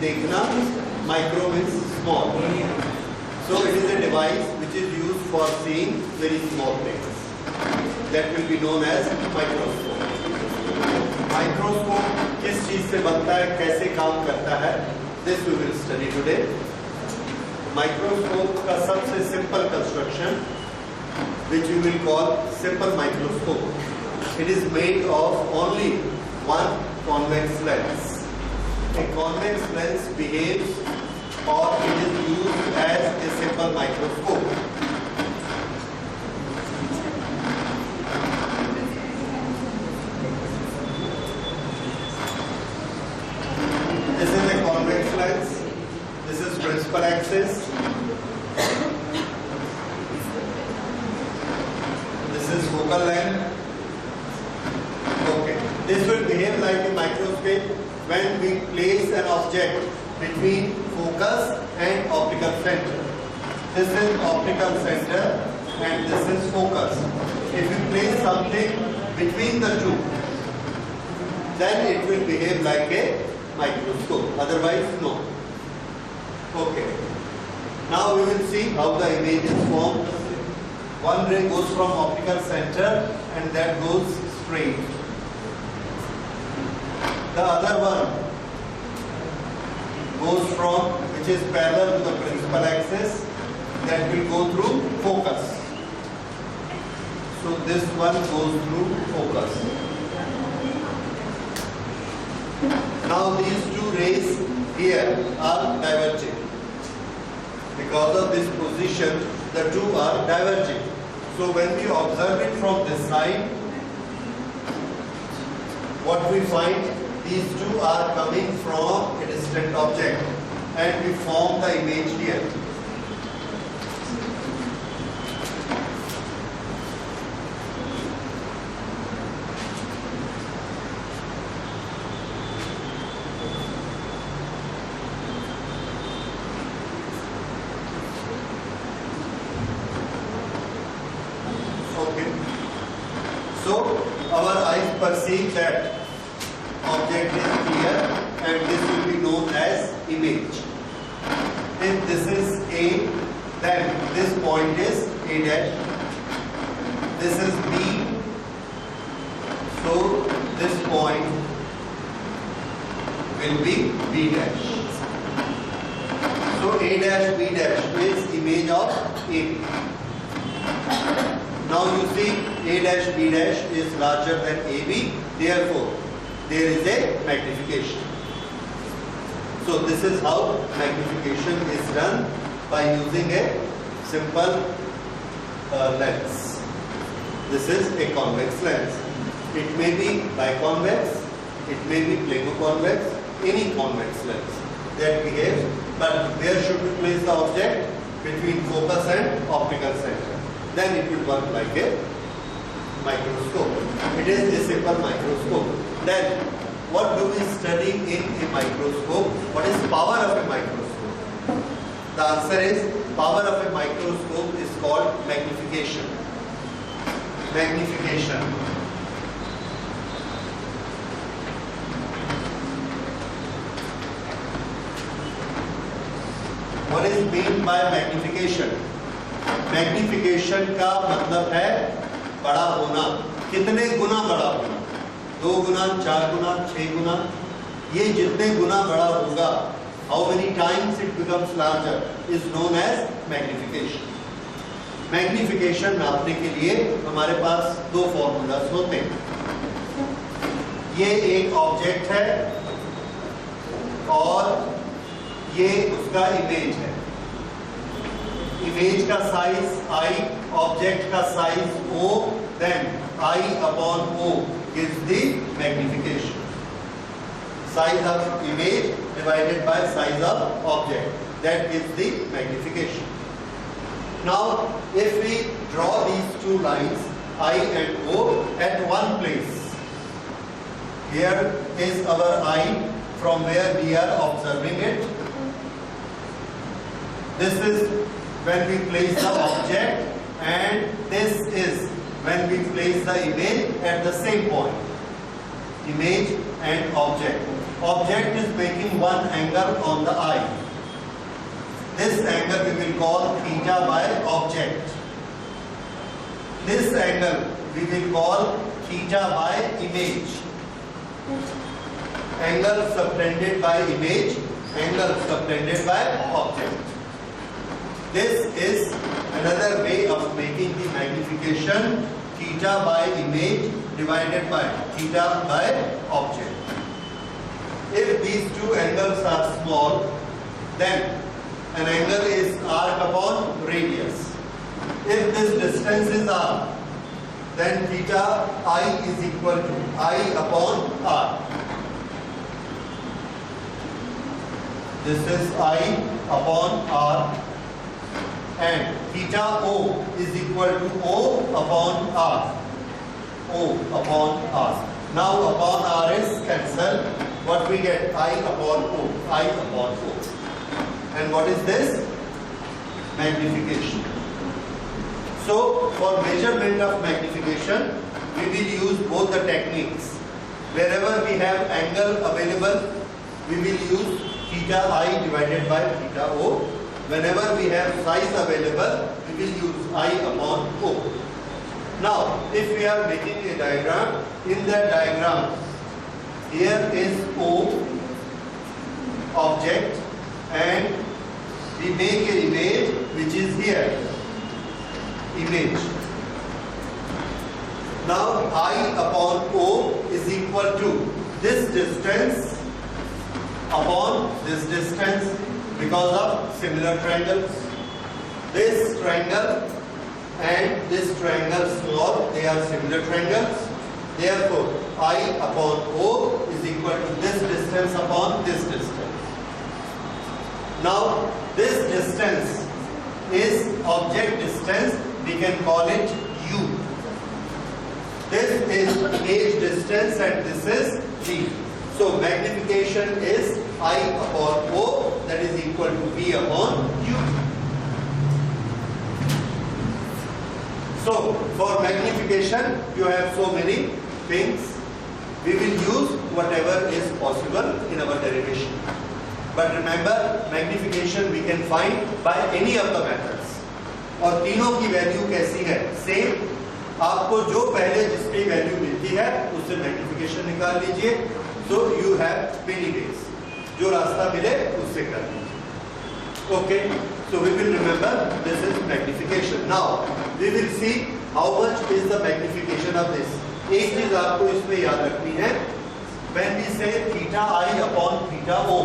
देखना, micro means small. So it is a device which is used for seeing very small things. That will be known as microscope. Microscope किस चीज से बनता है, कैसे काम करता है, this we will study today. Microscope का सबसे simple construction, which we will call simple microscope. It is made of only one convex lens. A convex lens behaves or it is used as a simple microscope. This is a convex lens. This is principal axis. This is focal length. Okay. This will behave like a microscope when we place an object between focus and optical center. This is optical center and this is focus. If you place something between the two, then it will behave like a microscope. Otherwise, no. Okay. Now we will see how the image is formed. One ray goes from optical center and that goes straight. The other one goes from, which is parallel to the principal axis, that will go through focus. So this one goes through focus. Now these two rays here are diverging. Because of this position, the two are diverging. So when we observe it from this side, what we find, these two are coming from a distant object and we form the image here. Okay. So our eyes perceive that object is clear and this will be known as image. If this is A, then this point is A dash. This is B. So this point will be B dash. So A dash B dash is image of AB. Now you see A dash B dash is larger than AB, therefore there is a magnification. So this is how magnification is done by using a simple lens. This is a convex lens. It may be biconvex, it may be planoconvex, any convex lens that behaves, but where should we place the object? Between focus and optical center. Then it will work like a microscope. It is a simple microscope. Then what do we study in a microscope? What is power of a microscope? The answer is power of a microscope is called magnification. Magnification. What is meant by magnification? Magnification का मतलब है बड़ा होना. कितने गुना बड़ा होना? 2 गुना, 4 गुना, 6 गुना. ये जितने गुना बड़ा होगा, how many times it becomes larger is known as magnification. Magnification नापने के लिए हमारे पास 2 फॉर्मूलास होते हैं. ये एक ऑब्जेक्ट है और ये उसका इमेज है. इमेज का साइज I, ऑब्जेक्ट का size O, then I upon O gives the magnification. Size of image divided by size of object, that gives the magnification. Now, if we draw these two lines I and O at one place, here is our eye from where we are observing it. This is when we place the object and this is when we place the image at the same point. Image and object. object is making one angle on the eye. This angle we will call theta by object. This angle we will call theta by image. Angle subtended by image, angle subtended by object. This is another way of making the magnification theta by image divided by theta by object. If these two angles are small, then an angle is arc upon radius. If this distance is r, then theta I is equal to I upon r. This is I upon r, and theta O is equal to O upon r. O upon r. Now upon r is cancelled. What we get? I upon O. I upon O. And what is this? Magnification. So for measurement of magnification, we will use both the techniques. Wherever we have angle available, we will use theta I divided by theta O. Whenever we have size available, we will use I upon O. Now, if we are making a diagram, in that diagram, here is O, object, and we make an image which is here, image. Now, I upon O is equal to this distance upon this distance because of similar triangles. This triangle and this triangle small, they are similar triangles. Therefore, I upon O is equal to this distance upon this distance. Now, this distance is object distance. We can call it U. This is image distance and this is V. So, magnification is I upon O, that is equal to V upon U. So, for magnification, you have so many things. We will use whatever is possible in our derivation. But remember, magnification we can find by any of the methods. और तीनों की value कैसी है? Same. आपको जो पहले जिसकी value मिलती है, उससे मैग्निफिकेशन निकाल लीजिए. So you have many ways. जो रास्ता मिले उससे कर लीजिए. Okay. So we will remember this is magnification. Now we will see how much is the magnification of this. एक चीज आपको इसमें याद रखनी है. When we say theta I upon theta O,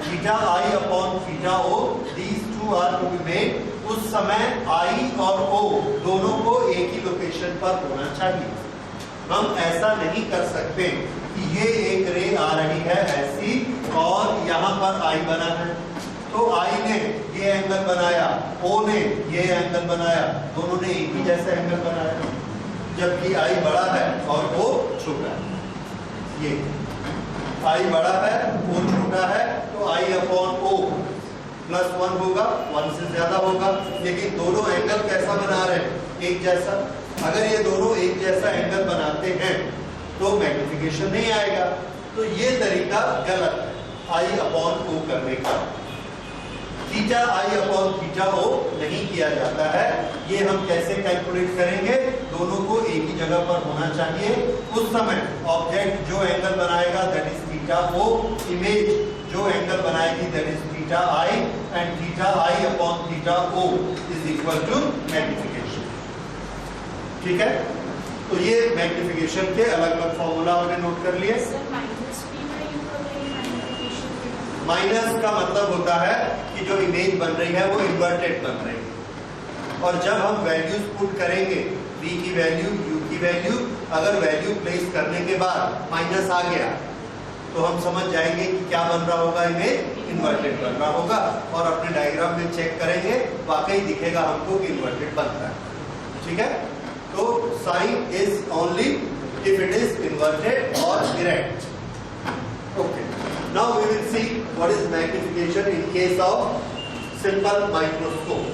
theta I upon theta O, these two are to be made. उस समय I और O दोनों को एक ही लोकेशन पर होना चाहिए. हम ऐसा नहीं कर सकते कि ये एक रे आ रही है ऐसी और यहाँ पर I बना है, तो I ने ये एंगल बनाया, O ने ये एंगल बनाया, दोनों ने एक ही जैसा एंगल बनाया, जबकि I बड़ा है और O छोटा है. ये I बड़ा है, O छोटा है, तो I अपॉन O +1 होगा, 1 से ज्यादा होगा. लेकिन दोनों एंगल कैसा बना रहे हैं? एक जैसा. अगर ये दोनों एक जैसा एंगल बनाते हैं तो मैग्निफिकेशन नहीं आएगा. तो ये तरीका गलत है I अपॉन O करने का. Theta I upon theta O नहीं किया जाता है. ये हम कैसे कैलकुलेट करेंगे? दोनों को एक ही जगह पर होना चाहिए. उस समय ऑब्जेक्ट जो एंगल बनाएगा that is theta O, image जो एंगल बनाएगी that is theta I, and theta I upon theta O is equal to magnification. ठीक है. तो ये मैग्निफिकेशन के अलग अलग फॉर्मूला हमने नोट कर लिए. माइनस का मतलब होता है कि जो इमेज बन रही है वो इन्वर्टेड बन रही है. और जब हम वैल्यूज पुट करेंगे, v की वैल्यू, u की वैल्यू, अगर वैल्यू प्लेस करने के बाद माइनस आ गया तो हम समझ जाएंगे कि क्या बन रहा होगा, इमेज इन्वर्टेड बन रहा होगा. और अपने डायग्राम में चेक करेंगे, वाकई दिखेगा हमको कि इन्वर्टेड बनता है. ठीक है. तो sine is only if it is inverted और direct. Okay. Now we will see what is magnification in case of simple microscope.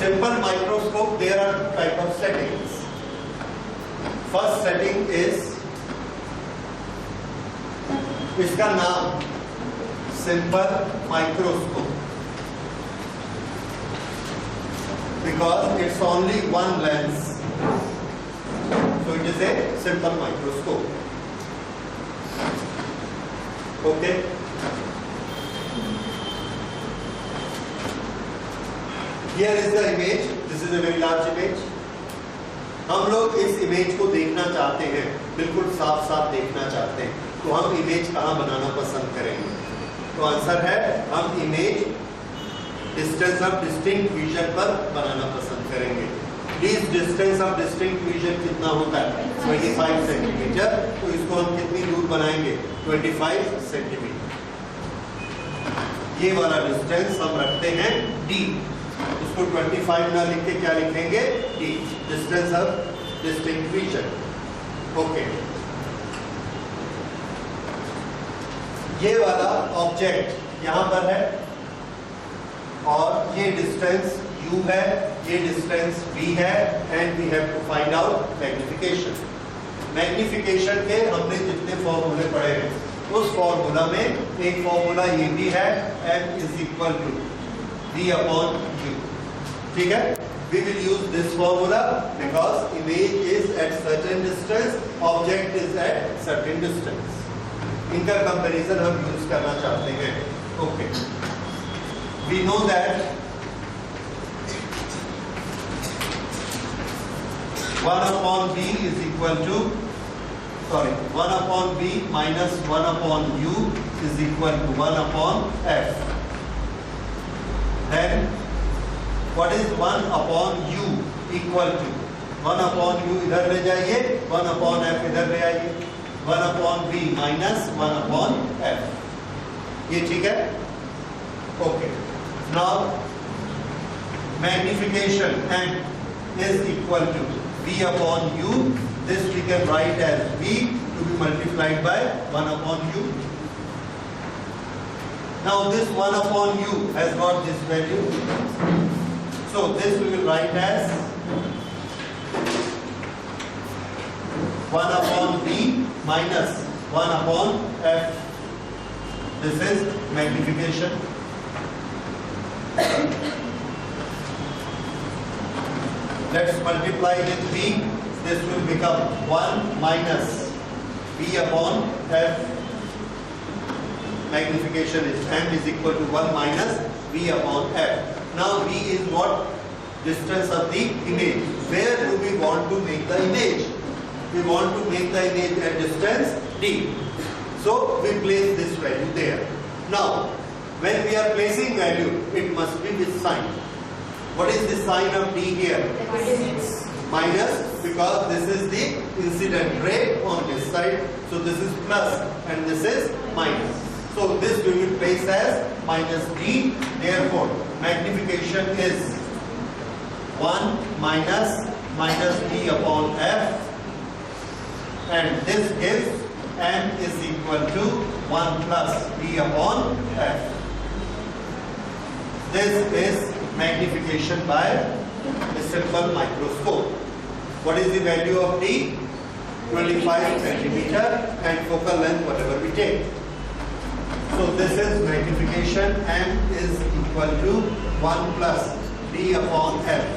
simple microscope, there are two type of settings. First setting is, इसका नाम simple microscope, because it's only one lens, so it is a simple microscope. Okay. Here is the image. This is a very large image. हम लोग इस image को देखना चाहते हैं, बिल्कुल साफ साफ देखना चाहते हैं, तो हम इमेज कहाँ बनाना पसंद करेंगे? तो आंसर है हम image distance of distinct vision पर बनाना पसंद करेंगे। Please distance of distinct vision कितना होता है? 25 सेंटीमीटर। तो इसको हम कितनी दूर बनाएंगे? 25 सेंटीमीटर। ये वाला डिस्टेंस हम रखते हैं d, उसको 25 ना लिख के क्या लिखेंगे? d, distance of distinct vision. Okay, ये वाला ऑब्जेक्ट यहां पर है और ये डिस्टेंस u है, ये डिस्टेंस v है, and we have to find out magnification. Magnification के हमने जितने फॉर्मूले पढ़े हैं, उस फॉर्मूला में एक फॉर्मूला ये भी है, m is equal to v upon u। ठीक है, we will use this formula because image is at certain distance, object is at certain distance. इनका कंपैरिजन हम यूज करना चाहते हैं। Okay, we know that 1 upon b is equal to 1 upon b minus 1 upon u is equal to 1 upon f. Then what is 1 upon u equal to? 1 upon u इधर ले जाइए, 1 upon f इधर ले आइए, 1 upon b minus 1 upon f। ये ठीक है? Okay, now magnification m is equal to v upon u. This we can write as v to be multiplied by 1 upon u. Now this 1 upon u has got this value, so this we will write as 1 upon b minus 1 upon f. This is magnification. Let's multiply with b. This will become 1 minus b upon f. Magnification is m is equal to 1 minus v upon f. Now v is what? Distance of the image. Where do we want to make the image? We want to make the image at distance d. So we place this value there. Now when we are placing value, it must be with sign. What is the sign of d here? Minus, because this is the incident ray on this side. So this is plus and this is minus. So this we will place as minus d. Therefore magnification is 1 minus d upon f, and this gives m is equal to 1 plus d upon f. This is magnification by a simple microscope. What is the value of d? 25 centimeter, and focal length whatever we take. So this is magnification, m is equal to 1 plus d upon f.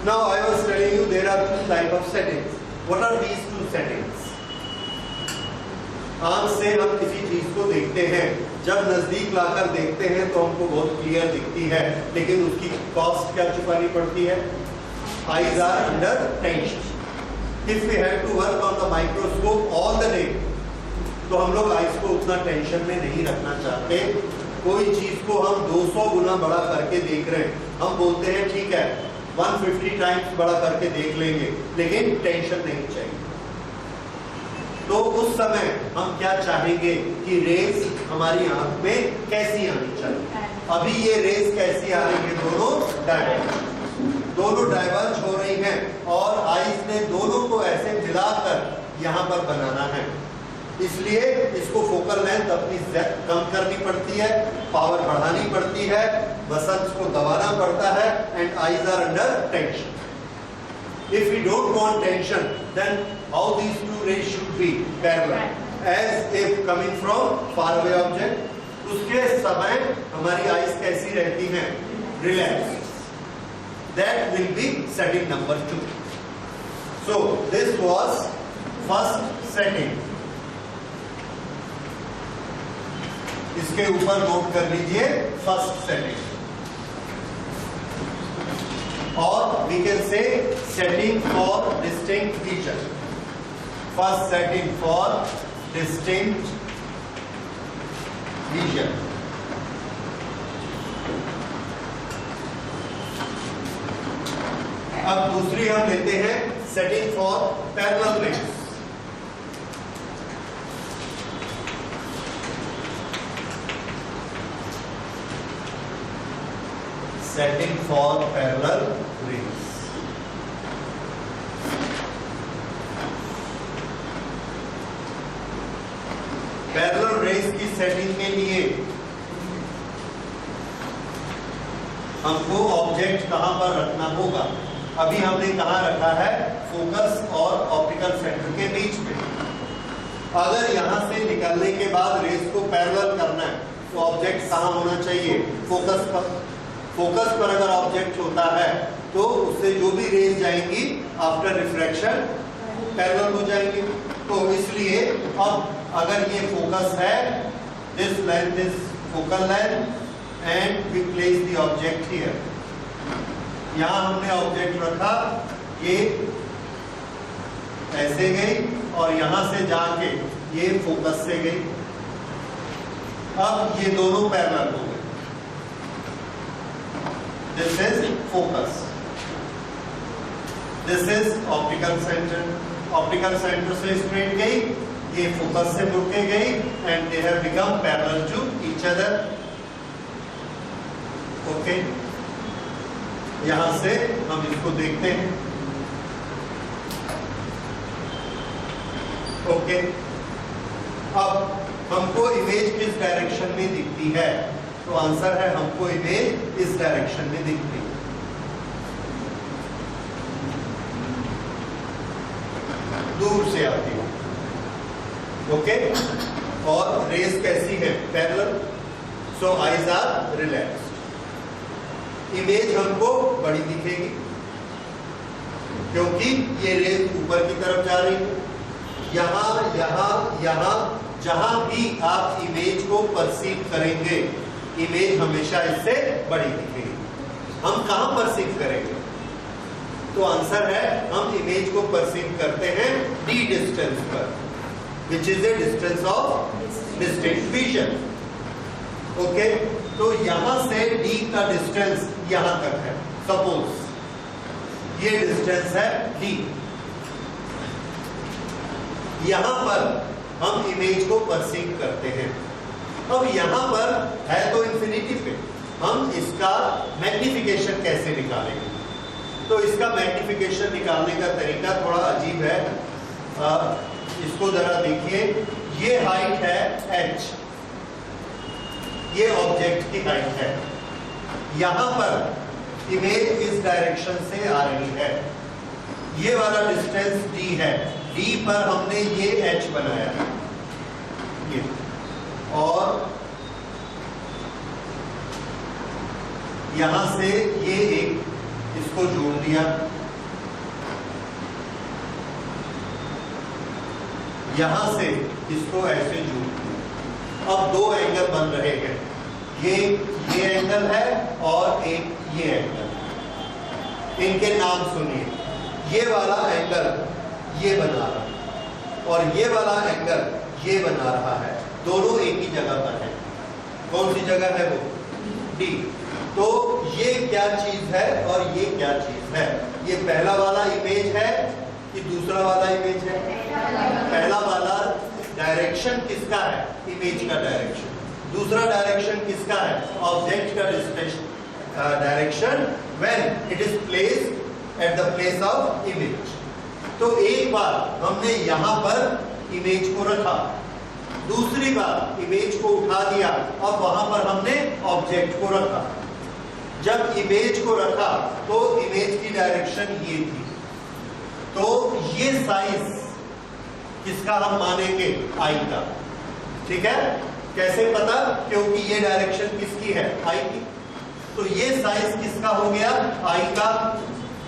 Now I was telling you there are two type of settings. What are these two settings? आंख से हम किसी चीज को देखते हैं, जब नजदीक लाकर देखते हैं तो हमको बहुत क्लियर दिखती है, लेकिन उसकी कॉस्ट क्या चुकानी पड़ती है? Eyes are under tension. If we have to work on the microscope all the day, तो हम लोग आइस को उतना टेंशन में नहीं रखना चाहते। कोई चीज को हम 200 गुना बड़ा करके देख रहे हैं, हम बोलते हैं ठीक है 150 टाइम्स बड़ा करके देख लेंगे, लेकिन टेंशन नहीं चाहिए। तो उस समय हम क्या चाहेंगे कि रेस हमारी आंख में कैसी आनी चाहिए। अभी ये रेस कैसी आ रही है? दोनों डाइवर्ज हो रही हैं, और आइस ने दोनों को ऐसे मिलाकर यहाँ पर बनाना है। इसलिए इसको फोकल लेंथ अपनी कम करनी पड़ती है, पावर बढ़ानी पड़ती है, मसल्स को दबाना पड़ता है, and eyes are under tension. If we don't want tension, then how these two rays should be parallel, as if coming from far away object. उसके समय हमारी आईज कैसी रहती हैं? Relaxed. That will be setting number 2. So this was first setting. इसके ऊपर note कर लीजिए फर्स्ट सेटिंग, और we can say setting for distinct vision. First setting for distinct vision. अब दूसरी हम लेते हैं setting for parallel rays. Setting for parallel rays. Parallel rays की सेटिंग के लिए हमको ऑब्जेक्ट कहां पर रखना होगा? अभी हमने कहां रखा है? फोकस और ऑप्टिकल सेंटर के बीच में. अगर यहां से निकलने के बाद रेस को पैरेलल करना है तो ऑब्जेक्ट कहां होना चाहिए? फोकस पर. फोकस पर अगर ऑब्जेक्ट होता है तो उससे जो भी रेज जाएंगी आफ्टर रिफ्रैक्शन पैरेलल हो जाएंगे. तो इसलिए अब अगर ये फोकस है, this length is focal length and we place the object here. यहां हमने ऑब्जेक्ट रखा, ये ऐसे गई और यहां से जाके ये फोकस से गई. अब ये दोनों पैरेलल हो गए. This is focus. This is optical center. Optical center से straight गई, ये focus से मुड़ के गई, and they have become parallel to each other. Okay. यहां से हम इसको देखते हैं. Okay. अब हमको इमेज किस डायरेक्शन में दिखती है? तो आंसर है हमको इमेज इस डायरेक्शन में दिखती है. दूर से आती है. ओके. और रेस कैसी है? Parallel. So eyes are relaxed. Image हमको बड़ी दिखेगी क्योंकि ये रेस ऊपर की तरफ जा रही है. यहां यहां यहां जहां भी आप इमेज को परसीव करेंगे, इमेज हमेशा इससे बड़ी दिखेगी. हम कहां परसीव करेंगे? तो आंसर है हम इमेज को परसीव करते हैं d डिस्टेंस पर, which is a distance of distinct vision. Okay. तो यहां से d का डिस्टेंस यहां तक है. सपोज ये डिस्टेंस है d. यहां पर हम इमेज को परसीव करते हैं. अब यहां पर है तो इंफिनिटी पे, हम इसका मैग्निफिकेशन कैसे निकालेंगे? तो इसका मैग्निफिकेशन निकालने का तरीका थोड़ा अजीब है. इसको जरा देखिए. ये हाइट है h, ये ऑब्जेक्ट की हाइट है. यहां पर इमेज इस डायरेक्शन से आ रही है. ये वाला डिस्टेंस d है. d पर हमने ये h बनाया, ये, और यहां से ये एक इसको जोड़ दिया. यहां से इसको ऐसे जोड़ दिया. अब दो एंगल बन रहे हैं. ये एंगल है और एक ये एंगल. इनके नाम सुनिए. ये वाला एंगल ये बना रहा है और ये वाला एंगल ये बना रहा है. दोनों एक ही जगह पर है. कौन सी जगह है वो? D. तो ये क्या चीज है और ये क्या चीज है? ये पहला वाला इमेज है कि दूसरा वाला इमेज है? पहला वाला डायरेक्शन किसका है? इमेज का डायरेक्शन. दूसरा डायरेक्शन किसका है? ऑब्जेक्ट का direction when it is placed at the place of image. तो एक बार हमने यहां पर इमेज को रखा, दूसरी बात, इमेज को उठा दिया, अब वहां पर हमने ऑब्जेक्ट को रखा। जब इमेज को रखा तो इमेज की डायरेक्शन ये थी, तो ये साइज किसका हम मानेंगे? आई का। ठीक है, कैसे पता? क्योंकि ये डायरेक्शन किसकी है? आई की। तो ये साइज किसका हो गया? आई का।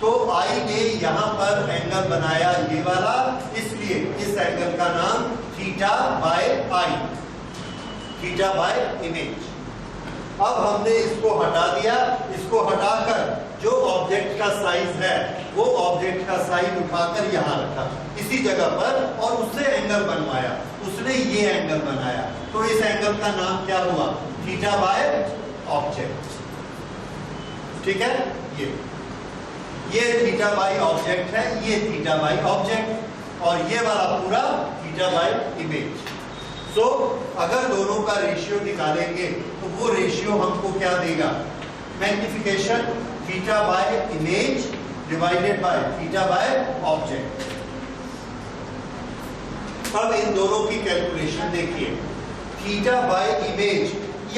तो आई ने यहां पर एंगल बनाया ये वाला, इसलिए इस एंगल का नाम theta by I, theta by image. अब हमने इसको हटा दिया, इसको हटाकर जो ऑब्जेक्ट का साइज है वो ऑब्जेक्ट का साइज उठाकर यहां रखा इसी जगह पर, और उससे एंगल बनवाया, उसने ये एंगल बनाया। तो इस एंगल का नाम क्या हुआ? Theta by object. ठीक है, ये थीटा बाय ऑब्जेक्ट है, ये थीटा बाय ऑब्जेक्ट, और ये वाला पूरा थीटा बाय इमेज। सो अगर दोनों का रेशियो निकालेंगे तो वो रेशियो हमको क्या देगा? Magnification theta by image divided by theta by object. अब इन दोनों की कैलकुलेशन देखिए, थीटा बाय इमेज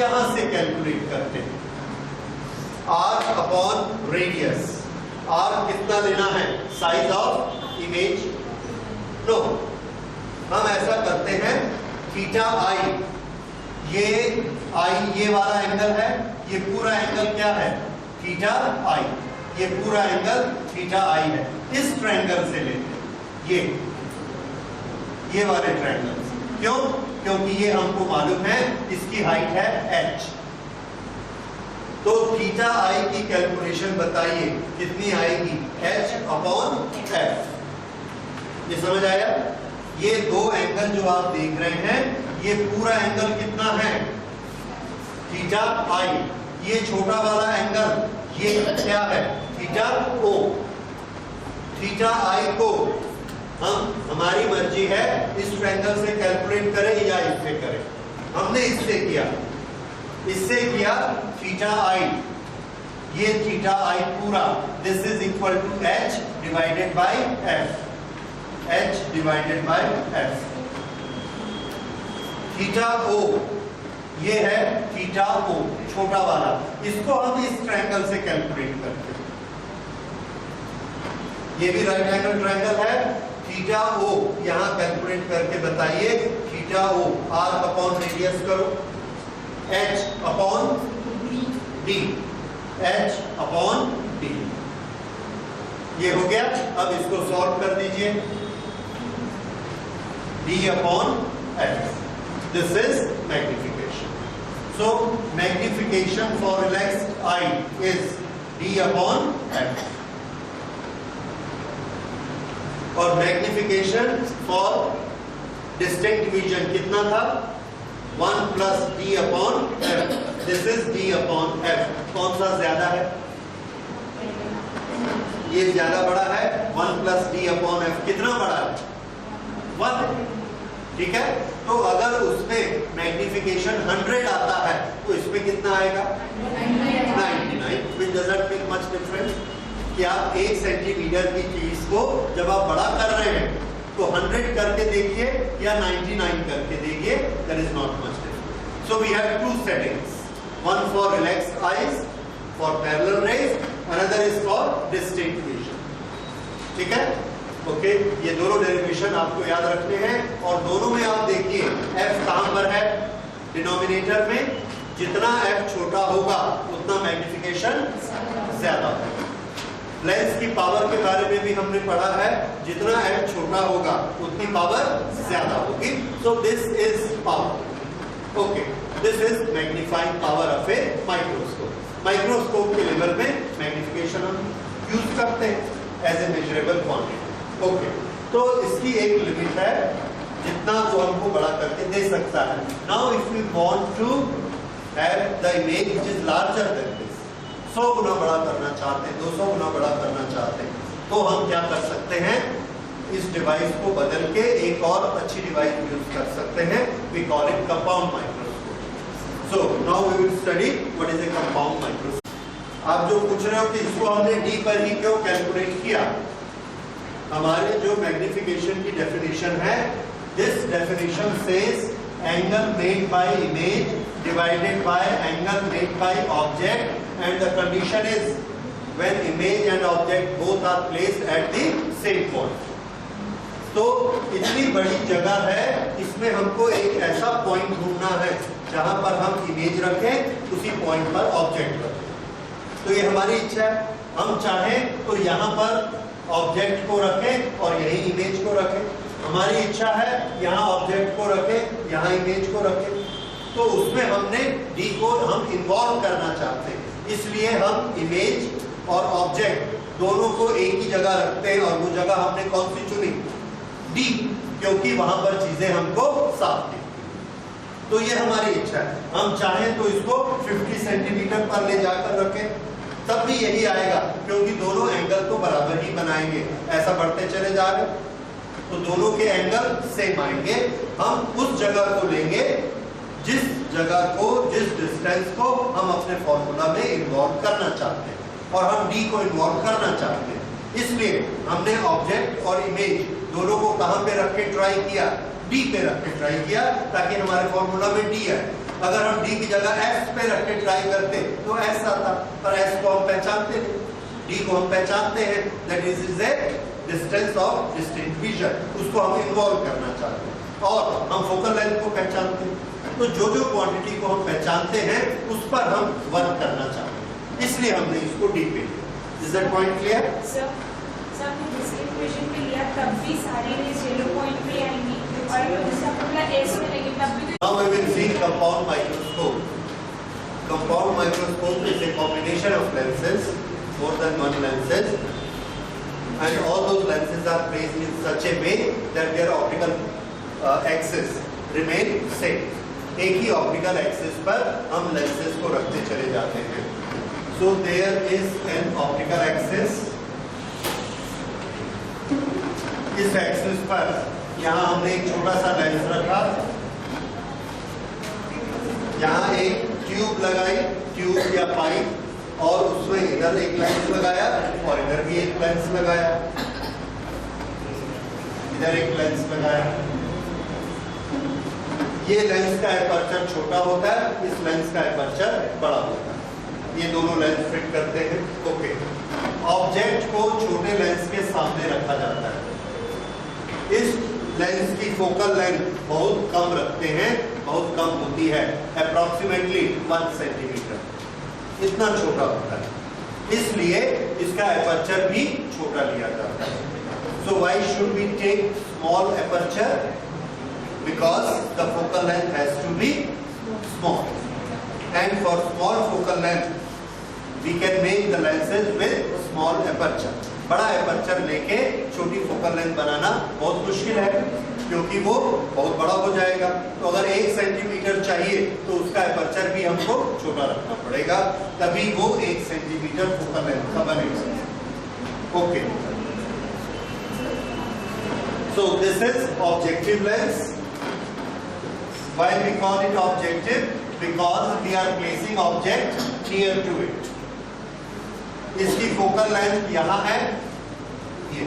यहां से कैलकुलेट करते हैं, आर अपॉन रेडियस। आर कितना लेना है? Size of image. नो, हम ऐसा करते हैं, थीटा आई, ये वाला एंगल है, ये पूरा एंगल क्या है? थीटा आई, ये पूरा एंगल थीटा आई है। इस ट्रायंगल से लेते हैं, ये वाले ट्रायंगल से। क्यों? क्योंकि ये हमको मालूम है इसकी हाइट है h। तो थीटा आई की कैलकुलेशन बताइए कितनी आएगी? h upon f। ये समझ आया? ये दो एंगल जो आप देख रहे हैं, ये पूरा एंगल कितना है? थीटा आई। ये छोटा वाला एंगल ये क्या है? थीटा ओ। थीटा आई को हमारी मर्जी है इस ट्रायंगल से कैलकुलेट करें या इससे करें। हमने इससे किया थीटा आई, ये थीटा आई पूरा, this is equal to h divided by f, h divided by f। Theta o, ये है थीटा ओ छोटा वाला, इसको हम इस ट्रायंगल से कैलकुलेट करते हैं। ये भी राइट एंगल ट्रायंगल है, थीटा ओ यहां कैलकुलेट करके बताइए। थीटा ओ r अपॉन रेडियस करो, h upon d, h upon d। ये हो गया। अब इसको सॉल्व कर दीजिए, d upon f। This is magnification. So magnification for relaxed eye is d upon f. और मैग्निफिकेशन फॉर डिस्टिंक्ट विजन कितना था? 1 plus d upon f। This is d upon f। कौन सा ज्यादा है? ये ज्यादा बड़ा है। 1 प्लस d अपॉन f कितना बड़ा है? 1। ठीक है, तो अगर उसमें मैग्निफिकेशन 100 आता है तो इसमें कितना आएगा? 99, which doesn't make much difference। कि आप 1 सेंटीमीटर की चीज को जब आप बड़ा कर रहे हैं तो 100 करके देखिए या 99 करके देखिए, there is not much difference। So we have two settings, one for relaxed eyes for parallel rays, another is for distinct vision। ठीक है, ओके, ये दोनों डेरिवेशन आपको याद रखने हैं। और दोनों में आप देखिए f कहां पर है? डिनोमिनेटर में। जितना f छोटा होगा उतना मैग्निफिकेशन ज्यादा होगा। लेंस की पावर के बारे में भी हमने पढ़ा है, जितना f छोटा होगा उतनी पावर ज्यादा होगी। So this is power. Okay, this is magnifying power of a microscope. Microscope के लेवल में मैग्निफिकेशन हम यूज करते हैं as a measurable quantity. Okay, तो इसकी एक लिमिट है, जितना वो हमको बड़ा करके दे सकता है। Now if we want to have the image which is larger than this, 100 गुना बड़ा करना चाहते हैं, 200 गुना बड़ा करना चाहते हैं, तो हम क्या कर सकते हैं? इस डिवाइस को बदल के एक और अच्छी डिवाइस यूज कर सकते हैं। We call it compound microscope. So now we will study what is a compound microscope. आप जो पूछ रहे हो कि इसको हमने डी पर ही क्यों कैलकुलेट किया? हमारे जो मैग्निफिकेशन की डेफिनेशन है, this definition says angle made by image divided by angle made by object, and the condition is when image and object both are placed at the same point. तो इतनी बड़ी जगह है, इसमें हमको एक ऐसा पॉइंट ढूंढना है जहां पर हम इमेज रखें, उसी पॉइंट पर ऑब्जेक्ट रखें। तो ये हमारी इच्छा है, हम चाहें तो यहाँ पर ऑब्जेक्ट को रखें और यही इमेज को रखें। हमारी इच्छा है यहाँ ऑब्जेक्ट को रखें, यहाँ इमेज को रखें। तो उसमें हमने डी को हम इन्वॉल्व करना चाहते हैं, इसलिए हम इमेज और ऑब्जेक्ट दोनों को एक ही जगह रखते हैं, और वो जगह हमने कौन सी चुनी? डी, क्योंकि वहां पर चीजें हमको साफ दिखती हैं। तो ये हमारी इच्छा है। हम चाहें तो इसको 50 सेंटीमीटर पर ले जाकर रखें, तब भी यही आएगा, क्योंकि दोनों एंगल तो बराबर ही बनाएंगे। ऐसा बढ़ते चले जा रहे तो दोनों के एंगल सेम आएंगे। हम उस जगह को लेंगे जिस जगह को, जिस डिस्टेंस को हम अपने फॉर्मूला में इन्वॉल्व करना चाहते हैं, और हम डी को इन्वॉल्व करना चाहते हैं। इसलिए हमने ऑब्जेक्ट और इमेज दोनों को कहां पे रख के ट्राई किया? डी पे रख के ट्राई किया, ताकि हमारे फॉर्मूला में डी है। अगर हम डी की जगह एस पे रख के ट्राई करते तो एस आता, पर एस को हम पहचानते नहीं, डी को हम पहचानते हैं, that is a distance of distinct vision, उसको हम इन्वॉल्व करना चाहते हैं। और हम फोकल लेंथ को पहचानते हैं, तो जो जो क्वांटिटी को हम पहचानते हैं उस पर हम वर्क करना चाहते हैं, इसलिए हमने इसको डी पे लिया। Is that point clear? Sir distinct vision पे लिया तब भी सारी रेज येलो पॉइंट पे आएंगी, और इसका फॉर्मूला एस में लेंगे तब भी। Now we will see compound microscope. Compound microscope is a combination of lenses, more than one lenses, and all those lenses are placed in such a way that their optical axis remain same. एक ही optical axis पर हम lenses को रखते चले जाते हैं। So there is an optical axis. इस axis पर यहाँ हमने एक छोटा सा लेंस रखा, यहाँ एक ट्यूब लगाई, ट्यूब या पाइप, और उसमें इधर एक लेंस लगाया और इधर भी एक लेंस लगाया, इधर एक लेंस लगाया। ये लेंस का एपर्चर छोटा होता है, इस लेंस का एपर्चर बड़ा होता है। ये दोनों लेंस फिट करते हैं। ओके, ऑब्जेक्ट को छोटे लेंस के सामने रखा जाता है। इस लेंस की फोकल लेंथ बहुत कम रखते हैं, बहुत कम होती है, अप्रॉक्सीमेटली 1 सेंटीमीटर, इतना छोटा होता है, इसलिए इसका एपर्चर भी छोटा लिया जाता है। So why should we take small aperture? Because the focal length has to be small, and for small focal length we can make the lenses with small aperture. बड़ा एपर्चर लेके छोटी फोकल लेंथ बनाना बहुत मुश्किल है, क्योंकि वो बहुत बड़ा हो जाएगा। तो अगर 1 सेंटीमीटर चाहिए तो उसका एपर्चर भी हमको छोटा रखना पड़ेगा, तभी वो 1 सेंटीमीटर फोकल लेंथ का बनेगा। Okay, so this is objective lens. Why we call it objective? Because we are placing object near to it. इसकी फोकल लेंथ यहाँ है, ये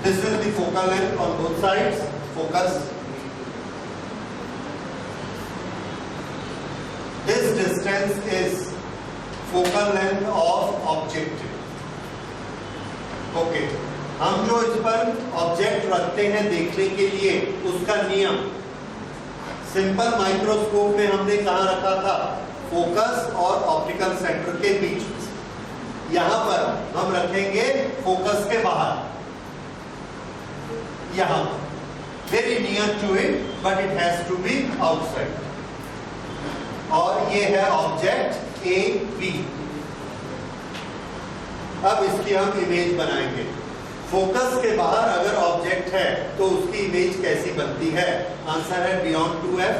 this is the focal length on both sides, focus. This distance is focal length of objective. Okay, हम जो इस पर object रखते हैं देखने के लिए, उसका नियम सिंपल माइक्रोस्कोप में हमने कहाँ रखा था? फोकस और ऑप्टिकल सेंटर के बीच। यहां पर हम रखेंगे फोकस के बाहर, यहां very near to it, but it has to be outside. और ये है ऑब्जेक्ट ए बी। अब इसकी हम इमेज बनाएंगे। फोकस के बाहर अगर ऑब्जेक्ट है तो उसकी इमेज कैसी बनती है? आंसर है बियॉन्ड 2f।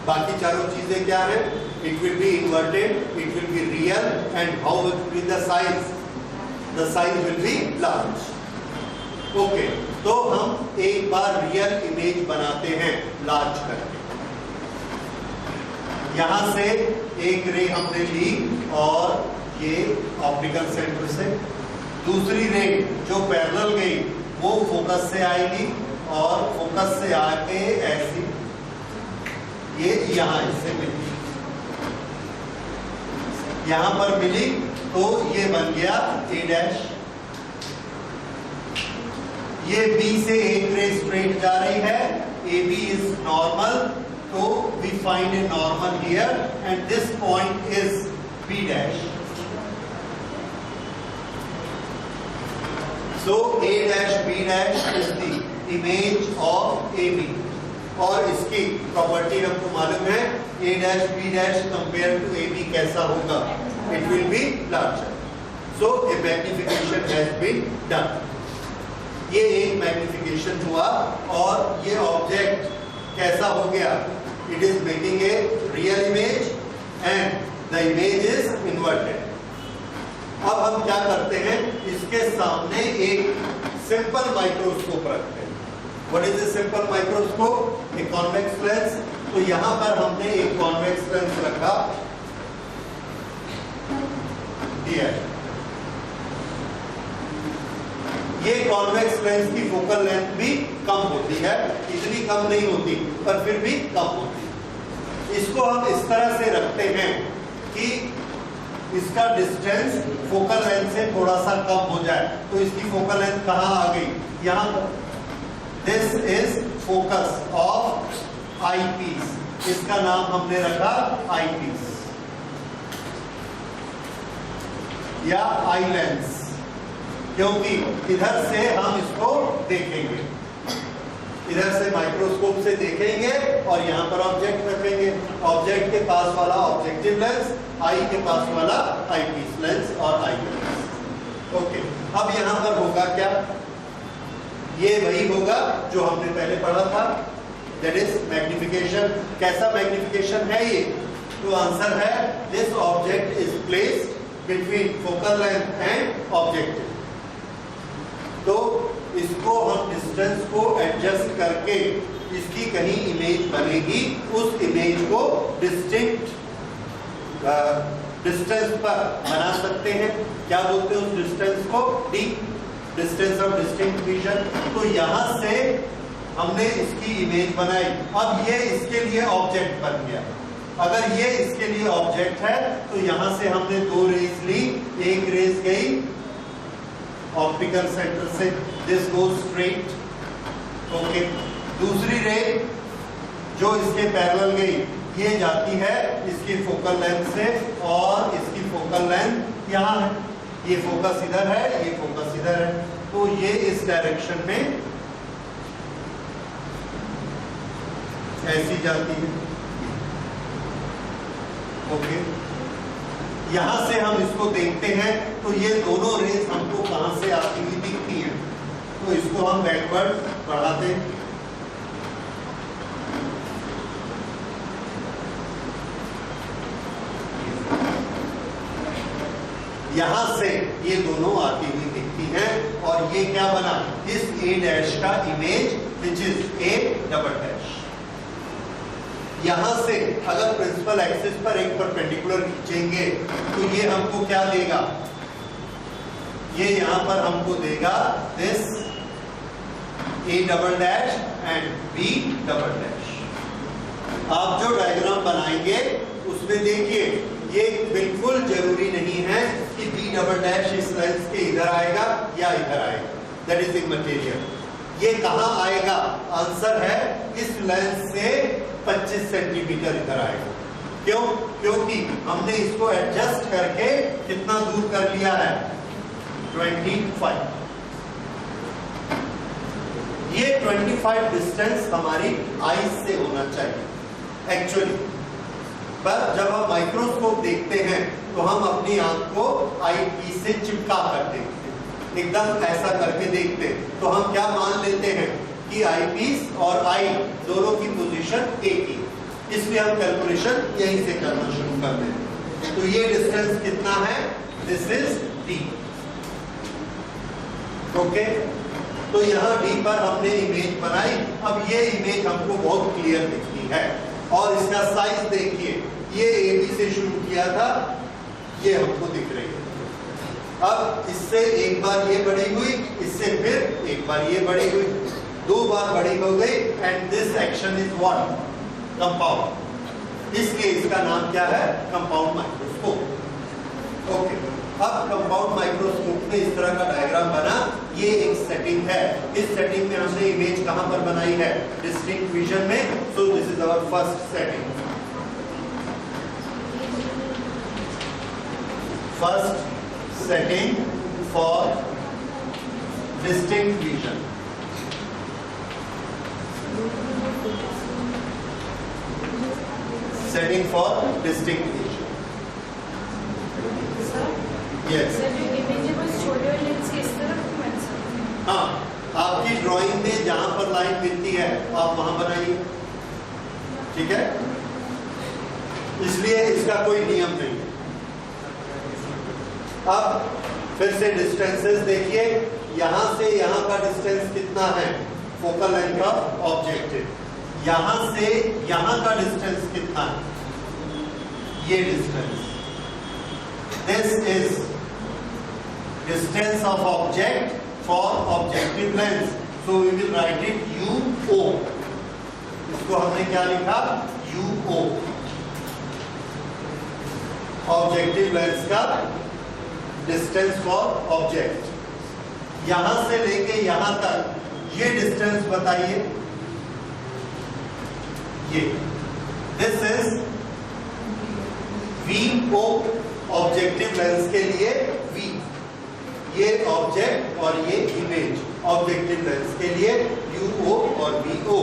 बाकी चारों चीजें क्या है? It will be inverted, it will be real, and how will be the size? The size will be large. Okay, तो हम एक बार रियल इमेज बनाते हैं लार्ज करके। यहां से एक रे हमने ली और ये ऑप्टिकल सेंटर से, दूसरी रे जो पैरेलल गई वो फोकस से आएगी और फोकस से आके ऐसी ये यहाँ इससे मिली, यहां पर मिली तो ये बन गया A डैश। ये B से एक रे स्ट्रेट जा रही है, AB इज नॉर्मल, तो we find a normal here and this point is B dash. So A dash B dash is the image of AB और इसकी प्रॉपर्टी हमको मालूम है A dash B dash compare to AB कैसा होगा, it will be larger. So a magnification has been done. ये एक magnification हुआ और ये ऑब्जेक्ट कैसा हो गया, it is making a real image and the image is inverted. अब हम क्या करते हैं, इसके सामने एक सिंपल माइक्रोस्कोप रखते हैं। What is a simple microscope? A convex lens. तो यहां पर हमने एक कॉन्वेक्स लेंस रखा, ये कॉन्वेक्स लेंस की फोकल लेंथ भी कम होती है, इतनी कम नहीं होती पर फिर भी कम होती। इसको हम इस तरह से रखते हैं कि इसका डिस्टेंस फोकल लेंथ से थोड़ा सा कम हो जाए। तो इसकी फोकल लेंथ कहां आ गई, यहां पर। This is focus of eyepiece, इसका नाम हमने रखा आई पीस या आई लेंस, क्योंकि इधर से हम इसको देखेंगे, इधर से माइक्रोस्कोप से देखेंगे और यहाँ पर ऑब्जेक्ट रखेंगे। ऑब्जेक्ट के पास वाला ऑब्जेक्टिव लेंस, आई के पास वाला आई पीस लेंस और आई लेंस। ओके, अब यहाँ पर होगा क्या, ये वही होगा जो हमने पहले पढ़ा था, दैट इज मैग्निफिकेशन। कैसा मैग्निफिकेशन है ये? तो आंसर है this object is placed between focal length and objective. तो इसको हम डिस्टेंस को एडजस्ट करके इसकी कहीं इमेज बनेगी, उस इमेज को डिस्टिंक्ट डिस्टेंस पर बना सकते हैं। क्या बोलते हैं उस डिस्टेंस को? D, distance of distinct vision. तो यहां से हमने इसकी इमेज बनाई। अब ये इसके लिए ऑब्जेक्ट बन गया। अगर ये इसके लिए ऑब्जेक्ट है तो यहां से हमने दो रेज ली, एक रेज गई ऑप्टिकल सेंटर से, दिस गोज स्ट्रेट, ओके। दूसरी रे जो इसके पैरेलल गई, ये जाती है इसकी फोकल लेंथ से और इसकी फोकल लेंथ यहाँ है। ये फोकस इधर है, ये फोकस इधर है, तो ये इस डायरेक्शन में ऐसी जाती है, ओके। यहां से हम इसको देखते हैं तो ये दोनों रेज हमको कहां से आती हुई दिखती हैं, तो इसको हम बैकवर्ड बढ़ाते हैं। यहां से ये दोनों आती हुई दिखती हैं और ये क्या बना, इस A डैश का image which is A double dash. यहां से अगर प्रिंसिपल एक्सिस पर एक परपेंडिकुलर खींचेंगे तो ये हमको क्या देगा, ये यहां पर हमको देगा this A double dash and B double dash. आप जो डायग्राम बनाएंगे उसमें देखिए, ये बिल्कुल जरूरी नहीं है कि B डबल डैश इस लेंस के इधर आएगा या इधर आएगा, दैट इज इमैटेरियल। ये कहां आएगा? आंसर है इस लेंस से 25 सेंटीमीटर इधर आएगा। क्यों? क्योंकि हमने इसको एडजस्ट करके कितना दूर कर लिया है, 25। ये 25 डिस्टेंस हमारी आईज से होना चाहिए एक्चुअली, पर जब हम माइक्रोस्कोप देखते हैं तो हम अपनी आंख को आई पीस से चिपका कर देखते हैं, एकदम ऐसा करके देखते हैं, तो हम क्या मान लेते हैं कि आई पीस और आई दोनों की पोजीशन एक ही, इसलिए हम कैलकुलेशन यहीं से करना शुरू कर दें। तो ये डिस्टेंस कितना है, दिस इज डी, ओके। तो यहाँ डी पर हमने इमेज बनाई। अब ये इमेज हमको बहुत क्लियर दिखती है और इसका साइज देखिए, ये ए बी से शुरू किया था, ये हमको दिख रही है। अब इससे एक बार ये बड़ी हुई, इससे फिर एक बार ये बड़ी हुई, दो बार बड़ी हो गई, and this action is what, compound. इसलिए इसका नाम क्या है? Compound microscope. ओके, अब कंपाउंड माइक्रोस्कोप में इस तरह का डायग्राम बना, ये एक सेटिंग है। इस सेटिंग में हमने इमेज कहां पर बनाई है? डिस्टिंक्ट विजन में। So this is our first setting, first setting for distinct vision. Setting for distinct vision. Yes. Sir जो इमेज है वो छोटे वाले लेंस के इस तरफ क्यों बन सकते हैं? हाँ, आपकी ड्राइंग में जहां पर लाइन मिलती है आप वहां बनाइए, ठीक है? इसलिए इसका कोई नियम नहीं है। अब फिर से डिस्टेंसेस देखिए, यहां से यहां का डिस्टेंस कितना है? फोकल लेंथ का ऑब्जेक्टिव। यहां से यहां का डिस्टेंस कितना है? ये distance, this is distance of object for objective lens, so we will write it UO। इसको हमने क्या लिखा? UO, ऑब्जेक्टिव लेंस का डिस्टेंस फॉर ऑब्जेक्ट। यहां से लेके यहां तक ये डिस्टेंस बताइए। ये this is VO, objective lens के लिए V, ये ऑब्जेक्ट और ये इमेज। ऑब्जेक्टिव लेंस के लिए UO और VO।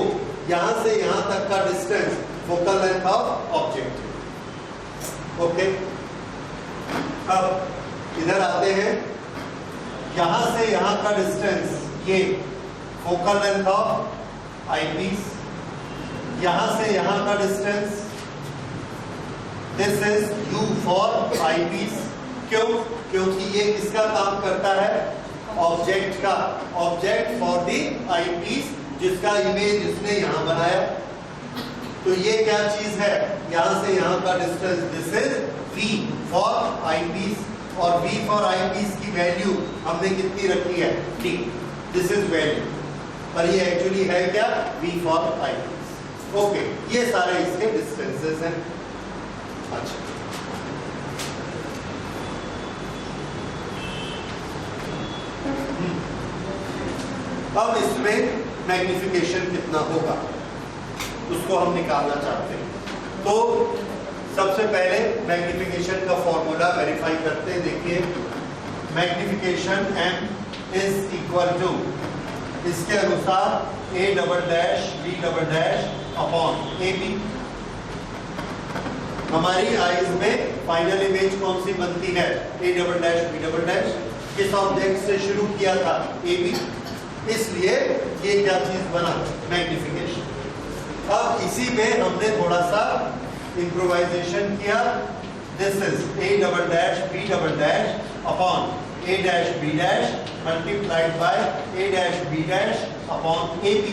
यहां से यहां तक का distance focal length of object. Okay, अब इधर आते हैं, यहां से यहां का डिस्टेंस ये फोकल लेंथ ऑफ आईपीस। यहां से यहां का distance, this is U for eyepiece. क्यों? क्योंकि ये किसका काम करता है? ऑब्जेक्ट का। ऑब्जेक्ट फॉर द आईपीस, जिसका इमेज इसने यहां बनाया। तो ये क्या चीज है? यहां से यहां का distance, this is V for eyepiece. और V फॉर आईपीस की वैल्यू हमने कितनी रखी है? D। दिस इज वैल्यू, पर ये एक्चुअली है क्या? V for eyepiece. ओके, ये सारे इसके डिस्टेंसेस हैं। अच्छा, अब इसमें मैग्निफिकेशन कितना होगा उसको हम निकालना चाहते हैं। तो सबसे पहले मैग्निफिकेशन का फॉर्मूला वेरीफाई करते हैं। देखिए, magnification M is equal to, इसके अनुसार A double dash B double dash upon AB। हमारी आईज में फाइनल इमेज कौन सी बनती है? A double dash B double dash. किस ऑब्जेक्ट से शुरू किया था? AB। इसलिए ये क्या चीज बना? मैग्निफिकेशन। अब इसी में हमने थोड़ा सा इम्प्रोवाइजेशन किया। This is A double dash B double dash upon A dash B dash multiplied by A dash B dash upon AB।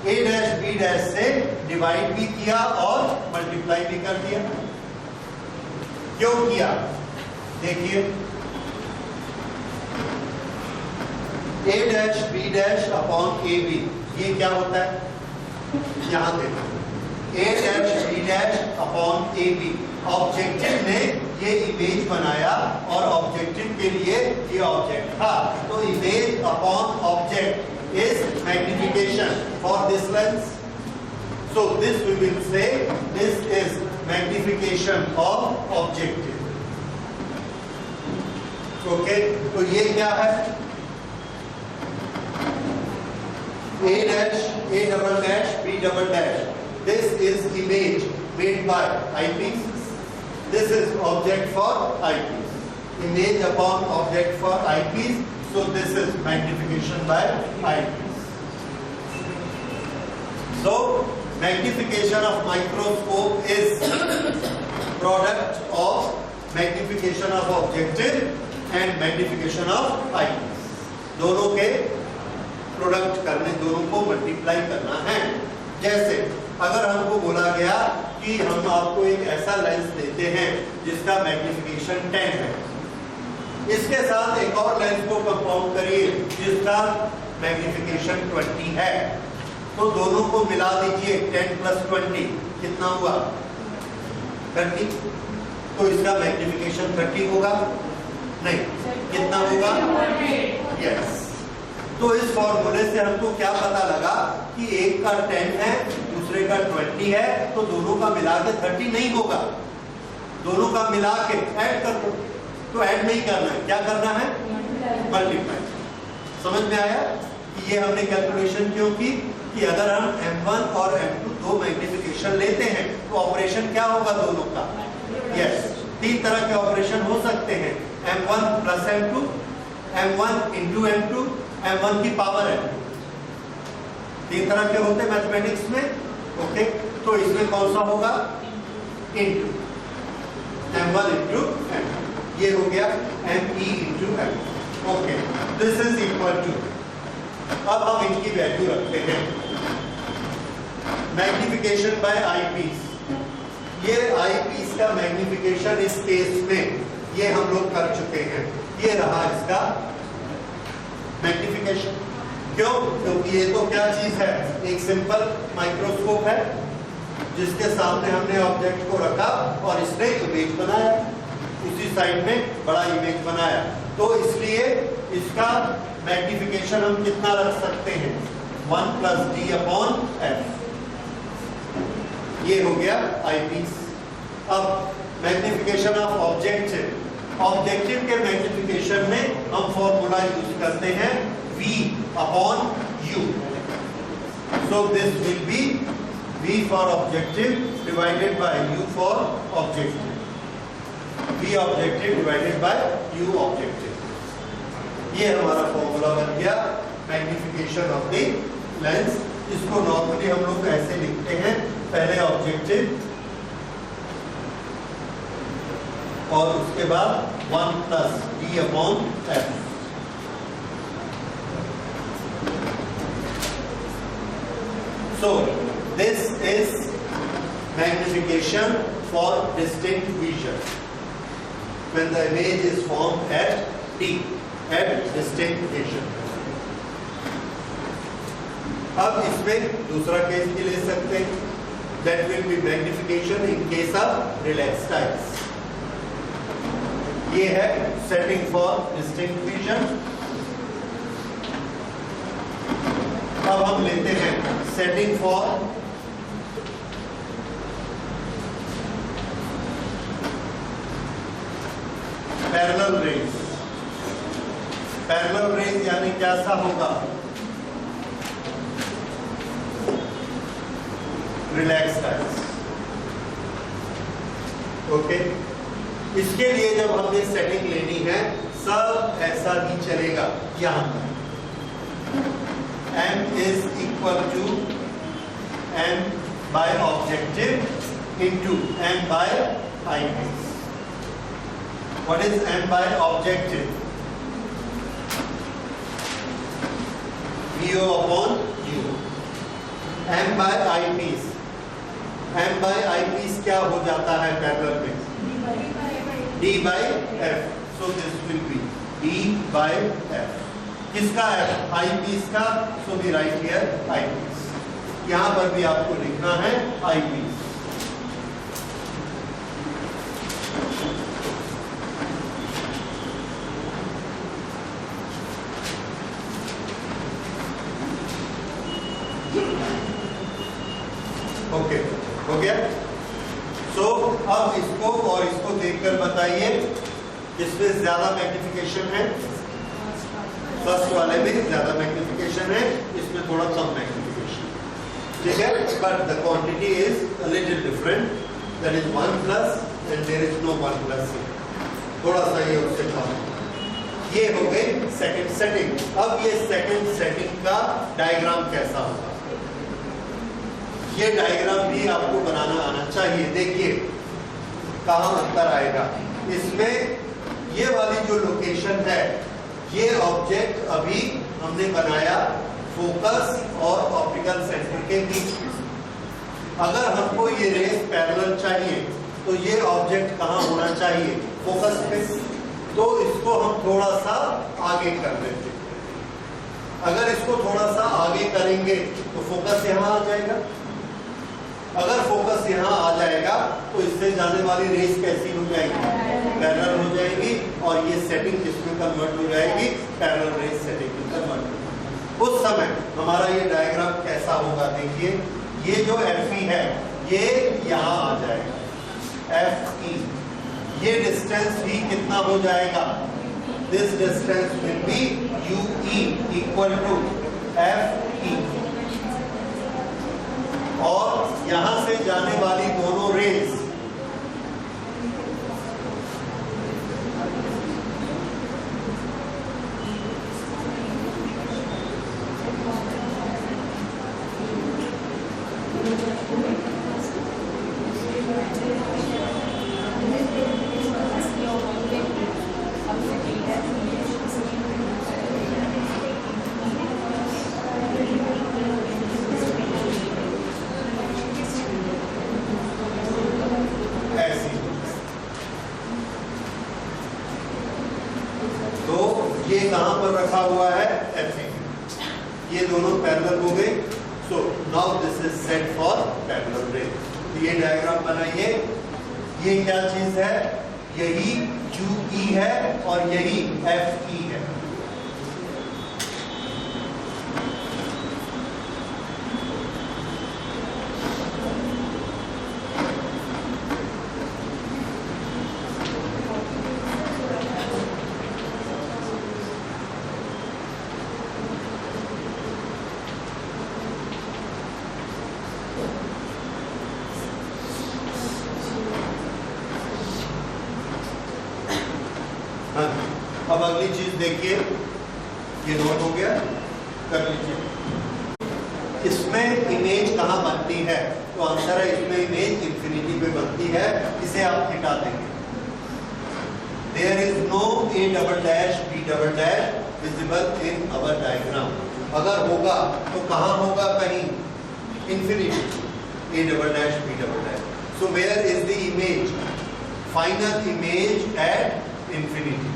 A dash B dash से डिवाइड भी किया और मल्टीप्लाई भी कर दिया। क्यों किया? देखिए, A dash B dash upon AB, ये क्या होता है? यहां देखो, A dash B dash upon AB। Objective ने ये इमेज बनाया और ऑब्जेक्टिव के लिए ये ऑब्जेक्ट था, तो image upon object is magnification for this lens. So this we will say this is magnification of objective. Okay, तो ये क्या है? A dash, A double dash, B double dash. This is image made by eyepiece. This is object for eyepiece. Image upon object for eyepiece. So this is magnification by eyepiece. So magnification of microscope is product of magnification of objective and magnification of eyepiece. दोनों के product करने, दोनों को multiply करना है। जैसे अगर हमको बोला गया कि हम आपको एक ऐसा लेंस देते हैं जिसका मैग्निफिकेशन 10 है, इसके साथ एक और लेंस को कंपाउंड करिए जिसका मैग्निफिकेशन 20 है, तो दोनों को मिला दीजिए। 10 प्लस 20 कितना हुआ? 30, तो इसका मैग्निफिकेशन 30 होगा नहीं, कितना होगा? यस। तो इस फॉर्मूले से हमको क्या पता लगा कि एक का 10 है, दूसरे का 20 है, तो दोनों का मिला के 30 नहीं होगा, दोनों का मिला के ऐड कर दो। तो ऐड नहीं करना है, क्या करना है? मल्टीप्लाई। समझ में आया कि ये हमने कैलकुलेशन क्यों की कि अगर हम M1 और M2 दो मैग्निफिकेशन लेते हैं तो ऑपरेशन क्या होगा दोनों का? यस, तीन तरह के ऑपरेशन हो सकते हैं, M1 plus M2, M1 into M2, M1 की पावर M2, तीन तरह के होते हैं मैथमेटिक्स में। ओके, तो इसमें कौन सा होगा? इंटू M1 इंटू M2, ये हो गया ME into M2। Okay, this is equal to, अब हम इनकी वैल्यू रखते हैं, मैग्निफिकेशन बाय आई पीस। ये आई पीस का मैग्निफिकेशन इस केस में ये हम लोग कर चुके हैं, ये रहा इसका मैग्निफिकेशन। क्यों? क्योंकि ये तो क्या चीज है, एक सिंपल माइक्रोस्कोप है जिसके सामने हमने ऑब्जेक्ट को रखा और इसने इमेज बनाया, उसी साइड में बड़ा इमेज बनाया, तो इसलिए इसका मैग्निफिकेशन हम कितना रख सकते हैं? 1 प्लस डी अपॉन एफ, ये हो गया आई पीस। अब मैग्निफिकेशन ऑफ ऑब्जेक्टिव, ऑब्जेक्टिव के मैग्निफिकेशन में हम फॉर्मूला यूज करते हैं V upon U, so this will be V for objective divided by U for objective, V objective divided by U objective, ये हमारा फॉर्मूला बन गया मैग्निफिकेशन ऑफ द लेंस। इसको नॉर्मली हम लोग ऐसे लिखते हैं, पहले ऑब्जेक्टिव और उसके बाद 1 plus D upon F. So this is magnification for distinct vision when the image is formed at D, at distinct vision. अब इसमें दूसरा केस भी ले सकते हैं, that will be magnification in case of relaxed eyes. ये है setting for distinct vision. अब हम लेते हैं setting for parallel raise. Parallel raise यानी कैसा होगा? Relaxed eyes. ओके, इसके लिए जब हमने सेटिंग लेनी है सब ऐसा ही चलेगा। यहां पर M is equal to M by objective into M by eyepiece. What is M by objective? VO upon U. M by eyepiece. M by eyepiece क्या हो जाता है पैरेलल में? D by F. So this will be D by F. किसका है? eyepiece का. So we write here eyepiece. यहाँ पर भी आपको लिखना है eyepiece. ओके, हो गया। सो अब इसको और इसको देखकर बताइए किसमें ज्यादा मैग्निफिकेशन है? फर्स्ट वाले में ज्यादा मैग्निफिकेशन है, इसमें थोड़ा कम मैग्निफिकेशन, ठीक है, but the quantity is a little different, that is 1 plus and there is no 1 plus, थोड़ा सा ये उससे कम। ये हो गई सेकंड सेटिंग। अब ये सेकंड सेटिंग का डायग्राम कैसा होगा, ये डायग्राम भी आपको बनाना आना चाहिए। देखिए कहाँ अंतर आएगा इसमें। ये वाली जो लोकेशन है, ये ऑब्जेक्ट अभी हमने बनाया फोकस और ऑप्टिकल सेंटर के बीच। अगर हमको ये रेस पैरेलल चाहिए तो ये ऑब्जेक्ट कहाँ होना चाहिए? फोकस पे। तो इसको हम थोड़ा सा आगे कर देते हैं। अगर इसको थोड़ा सा आगे करेंगे तो फोकस यहाँ आ जाएगा, अगर फोकस यहाँ आ जाएगा तो इससे जाने वाली रेस कैसी हो जाएगी, पैरेलल हो जाएगी, और ये सेटिंग किसमें कन्वर्ट हो जाएगी, पैरेलल रेस सेटिंग में कन्वर्ट हो जाएगी। उस समय हमारा ये डायग्राम कैसा होगा, देखिए ये जो FE है ये यहाँ आ जाएगा FE, ये डिस्टेंस भी कितना हो जाएगा, this distance will be UE equal to FE, और यहां से जाने वाली दोनों रेस कहां पर रखा हुआ है, FE, ये दोनों पैरेलल हो गए। So now this is set for parallel rays. ये डायग्राम बनाइए, ये क्या चीज है, यही UE है और यही FE है। अब अगली चीज देखिए, ये नोट हो गया, कर लीजिए। इसमें इमेज कहाँ बनती है, तो आंसर है इसमें इमेज इंफिनिटी पे बनती है, इसे आप हटा देंगे। There is no A double dash B double dash visible in our diagram. अगर होगा तो कहाँ होगा, कहीं infinity, A double dash B double dash. So where is the image, final image at infinity,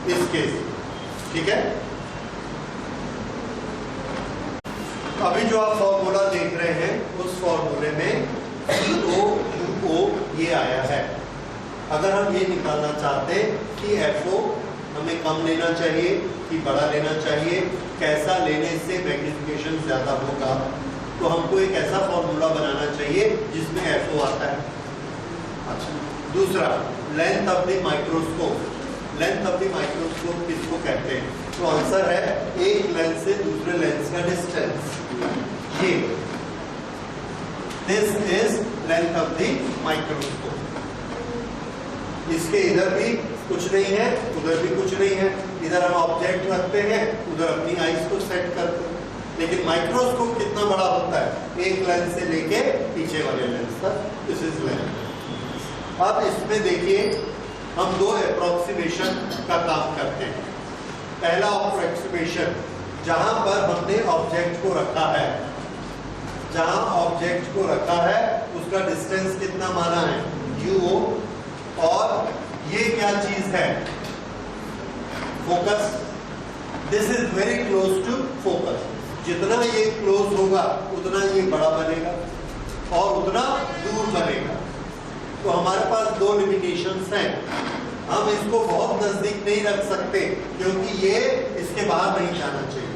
इस केस, ठीक है। अभी जो आप फॉर्मूला देख रहे हैं उस फॉर्मूले में CO UO ये आया है। अगर हम ये निकालना चाहते कि FO हमें कम लेना चाहिए कि बड़ा लेना चाहिए, कैसा लेने से मैग्निफिकेशन ज्यादा होगा, तो हमको एक ऐसा फॉर्मूला बनाना चाहिए जिसमें FO आता है। अच्छा, दूसरा length of the microscope. Length of the microscope किसको कहते हैं, तो आंसर है एक लेंस से दूसरे लेंस का डिस्टेंस। ये this is length of the microscope. इसके इधर भी कुछ नहीं है, उधर भी कुछ नहीं है, इधर हम ऑब्जेक्ट रखते हैं, उधर अपनी आईज को सेट करते हैं। लेकिन माइक्रोस्कोप कितना बड़ा होता है, एक लेंस से लेके पीछे वाले लेंस तक, दिस इज लेंथ। अब इसमें देखिए हम दो अप्रोक्सीमेशन का काम करते हैं। पहला अप्रोक्सीमेशन, जहां पर हमने ऑब्जेक्ट को रखा है, जहां ऑब्जेक्ट को रखा है उसका डिस्टेंस कितना माना है, UO, और ये क्या चीज है, focus. This is very close to focus. जितना ये क्लोज होगा उतना ये बड़ा बनेगा और उतना दूर बनेगा। तो हमारे पास दो लिमिटेशंस हैं, हम इसको बहुत नजदीक नहीं रख सकते क्योंकि ये इसके बाहर नहीं जाना चाहिए,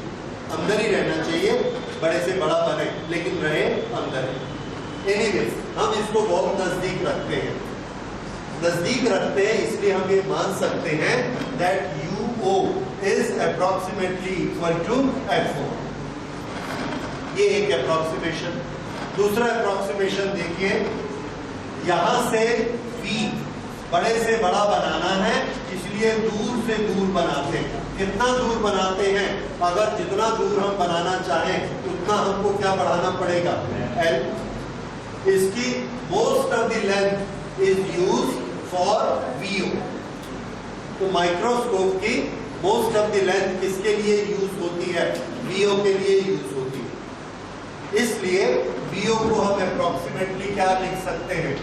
अंदर ही रहना चाहिए, बड़े से बड़ा बने लेकिन रहे अंदर ही। एनीवेज हम इसको बहुत नजदीक रखते हैं, नजदीक रखते हैं इसलिए हम ये मान सकते हैं that UO is approximately equal to FO। ये एक अप्रोक्सीमेशन। दूसरा अप्रोक्सीमेशन देखिए, यहां से V बड़े से बड़ा बनाना है इसलिए दूर से दूर बनाते हैं। कितना दूर बनाते हैं, अगर जितना दूर हम बनाना चाहें उतना हमको क्या बढ़ाना पड़ेगा, L। इसकी most of the length is used for VO। तो माइक्रोस्कोप की मोस्ट ऑफ द लेंथ किसके लिए यूज होती है, VO के लिए यूज होती है। इसलिए VO को हम अप्रोक्सीमेटली क्या लिख सकते हैं,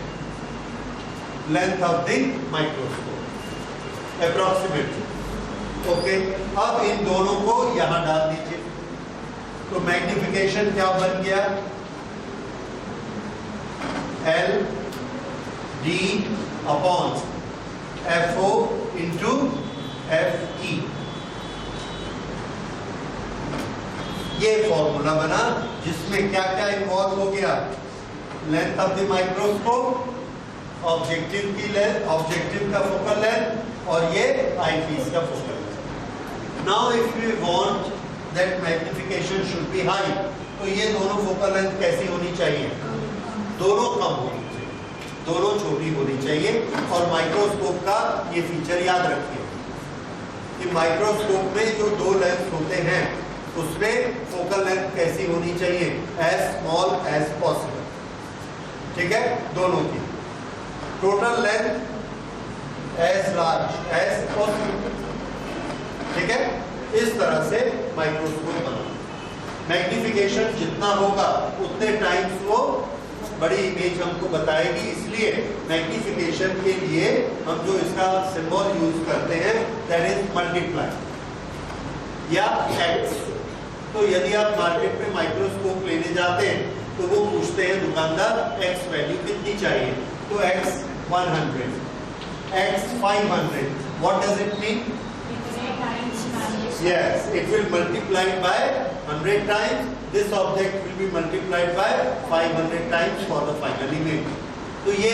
length of the microscope, approximately. Okay, अब इन दोनों को यहां डाल दीजिए तो मैग्निफिकेशन क्या बन गया, L D upon FO into FE। ये फॉर्मूला बना जिसमें क्या क्या इन्वॉल्व हो गया, length of the microscope, objective की लेंथ, ऑब्जेक्टिव का फोकल लेंथ, और ये आईपीस का focal length. Now if we want that magnification should be high, तो ये दोनों फोकल लेंथ कैसी होनी चाहिए, दोनों कम होनी चाहिए, दोनों छोटी होनी चाहिए। और माइक्रोस्कोप का ये फीचर याद रखिए कि माइक्रोस्कोप में जो दो लेंस होते हैं उसमें फोकल लेंथ कैसी होनी चाहिए, एज स्मॉल एज पॉसिबल। ठीक है, दोनों की total length as large as possible. ठीक है, इस तरह से माइक्रोस्कोप बना। मैग्निफिकेशन जितना होगा उतने टाइम्स वो बड़ी इमेज हमको बताएगी, इसलिए मैग्निफिकेशन के लिए हम जो इसका सिंबल यूज करते हैं दैट इज मल्टीप्लाई या एक्स। तो यदि आप मार्केट में माइक्रोस्कोप लेने जाते हैं तो वो पूछते हैं दुकानदार एक्स वैल्यू कितनी चाहिए, तो x 100, x 500, what does it mean? Yes, it will multiply by 100 times. This object will be multiplied by 500 times for the final image. तो ये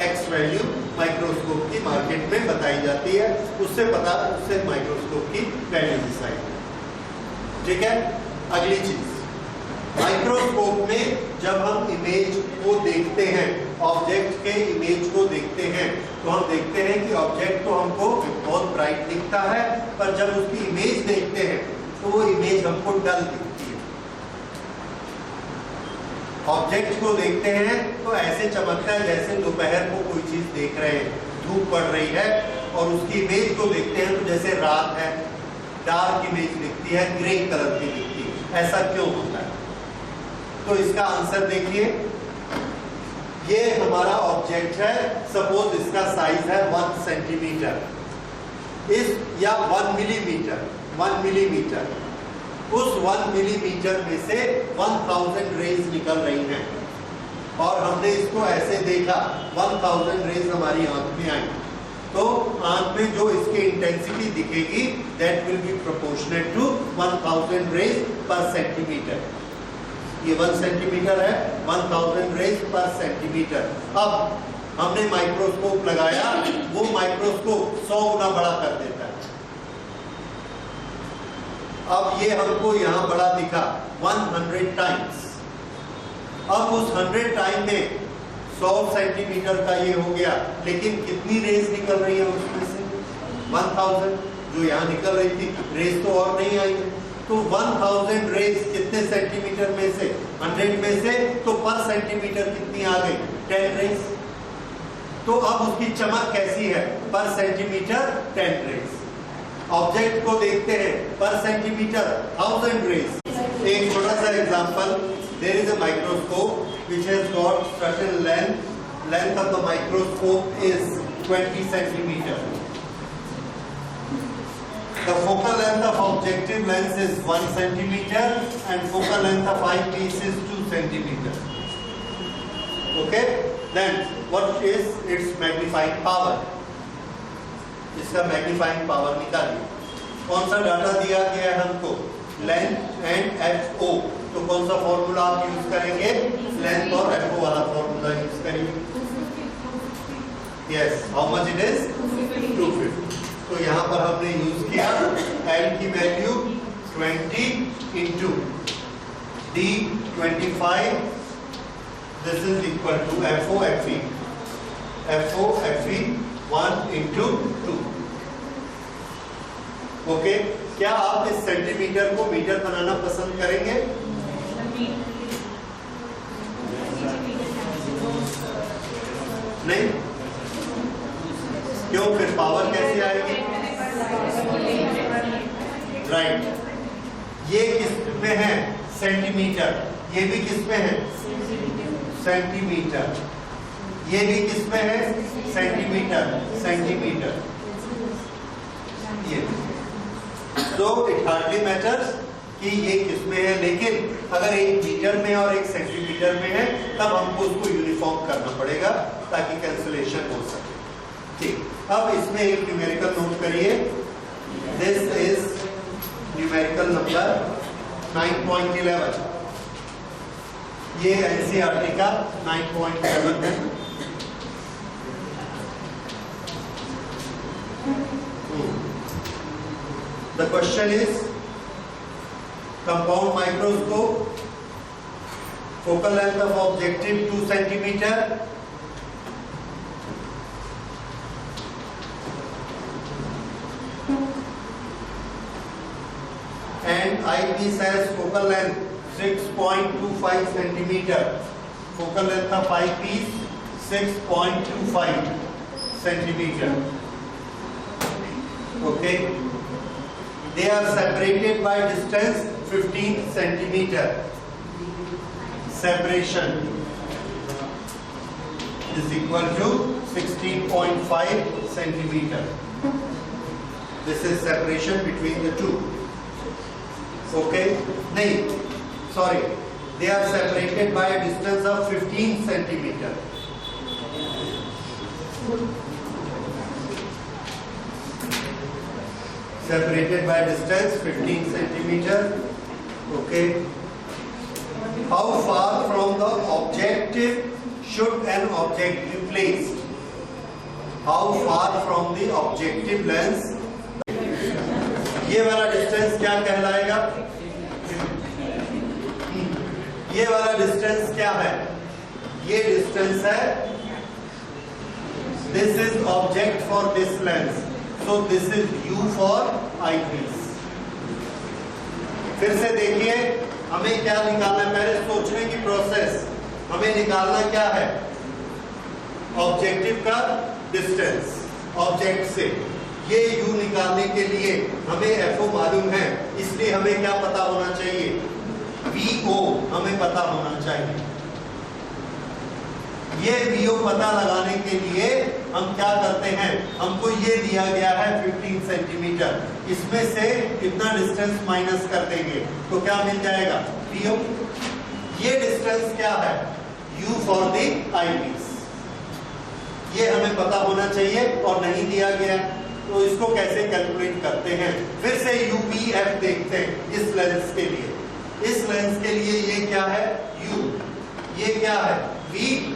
x वैल्यू माइक्रोस्कोप की मार्केट में बताई जाती है, उससे माइक्रोस्कोप की वैल्यू डिसाइड। ठीक है, अगली चीज, माइक्रोस्कोप में जब हम इमेज को देखते हैं, ऑब्जेक्ट के इमेज को देखते हैं, तो हम देखते हैं कि ऑब्जेक्ट तो हमको बहुत ब्राइट दिखता है, पर जब उसकी इमेज देखते हैं तो वो इमेज हमको डल दिखती है। ऑब्जेक्ट को देखते हैं तो ऐसे चमकता है जैसे दोपहर को कोई चीज देख रहे हैं, धूप पड़ रही है, और उसकी इमेज को देखते हैं तो जैसे रात है, डार्क इमेज दिखती है, ग्रे कलर की दिखती है। ऐसा क्यों होता है? तो इसका आंसर देखिए, ये हमारा ऑब्जेक्ट है, सपोज इसका साइज है 1 सेंटीमीटर, इस या 1 मिलीमीटर, 1 मिलीमीटर, उस 1 मिलीमीटर में से 1000 रेज निकल रही हैं, और हमने इसको ऐसे देखा, 1000 रेज हमारी आंख में आई, तो आंख में जो इसकी इंटेंसिटी दिखेगी that will be proportionate to 1000 rays per centimetre. ये 1 सेंटीमीटर है, 1000 रेज पर सेंटीमीटर। अब हमने माइक्रोस्कोप लगाया, वो माइक्रोस्कोप 100 गुना बड़ा कर देता है। अब ये हमको यहां बड़ा दिखा 100 टाइम्स। अब उस 100 टाइम में 100 सेंटीमीटर का ये हो गया, लेकिन कितनी रेज निकल रही है उसमें से? 1000 जो यहाँ निकल रही थी, रेज तो और नहीं आई। तो 1000 रेज कितने सेंटीमीटर में से? 100 में से, तो पर सेंटीमीटर कितनी आ गई? 10 रेज। तो अब उसकी चमक कैसी है? पर सेंटीमीटर 10 रेज। ऑब्जेक्ट को देखते हैं, पर सेंटीमीटर 1000 रेज। एक छोटा सा example, there is a microscope which has got certain length of the microscope is 20 centimeter. The focal length of objective lens is 1 centimeter and focal length of eyepiece is 2 centimeter. Okay? Then what is its magnifying power? इसका magnifying power निकालिए। कौन सा data दिया गया है हमको? Length and FO। तो कौन सा फॉर्मूला आप यूज करेंगे? लेंथ और FO वाला फॉर्मूला यूज करेंगे। Yes, how much it is? 250। तो यहाँ पर हमने यूज किया L की value 20 into D 25, this is equal to FO FE। FO FE 1 into 2। Okay, क्या आप इस सेंटीमीटर को मीटर बनाना पसंद करेंगे? नहीं? क्यों? फिर पावर कैसे आएगी? राइट। ये किस में है? सेंटीमीटर। ये भी किस में है? सेंटीमीटर। ये भी किस में है? Centimetre, centimetre. ये तो इट हार्डली मैटर्स। कि ये किसमें है, लेकिन अगर एक मीटर में और एक सेंटीमीटर में है तब हमको उसको यूनिफॉर्म करना पड़ेगा ताकि कैंसिलेशन हो सके। ठीक, अब इसमें एक न्यूमेरिकल नोट करिए। This is numerical number 9.11। ये एनसीईआरटी का 9.7 है। The question is compound microscope, focal length of objective 2 centimeter, and eyepiece has focal length 6.25 centimeter. Focal length of eyepiece 6.25 centimeter. Okay. They are separated by distance 15 centimeter. Separation is equal to 16.5 centimeter. This is separation between the two. Okay? नहीं, sorry. They are separated by a distance of 15 centimeter. Separated by distance 15 centimeter. Okay. How far from the objective should an object be placed? How far from the objective lens? ये वाला distance क्या कहलाएगा? ये वाला distance क्या है? ये distance है, this is object for this lens. So this is U for eyepiece. फिर से देखिए, हमें क्या निकालना है, पहले सोचने की प्रोसेस। हमें निकालना क्या है? ऑब्जेक्टिव का डिस्टेंस ऑब्जेक्ट से। ये U निकालने के लिए हमें FO मालूम है, इसलिए हमें क्या पता होना चाहिए? VO हमें पता होना चाहिए। ये VO पता लगाने के लिए हम क्या करते हैं, हमको ये दिया गया है 15 सेंटीमीटर, इसमें से कितना डिस्टेंस माइनस कर देंगे तो क्या मिल जाएगा? VO। ये डिस्टेंस क्या है? U for the eyepiece. ये हमें पता होना चाहिए और नहीं दिया गया, तो इसको कैसे कैलकुलेट करते हैं? फिर से UPF देखते हैं इस लेंस के लिए। इस लेंस के लिए ये क्या है? U। ये क्या है? V,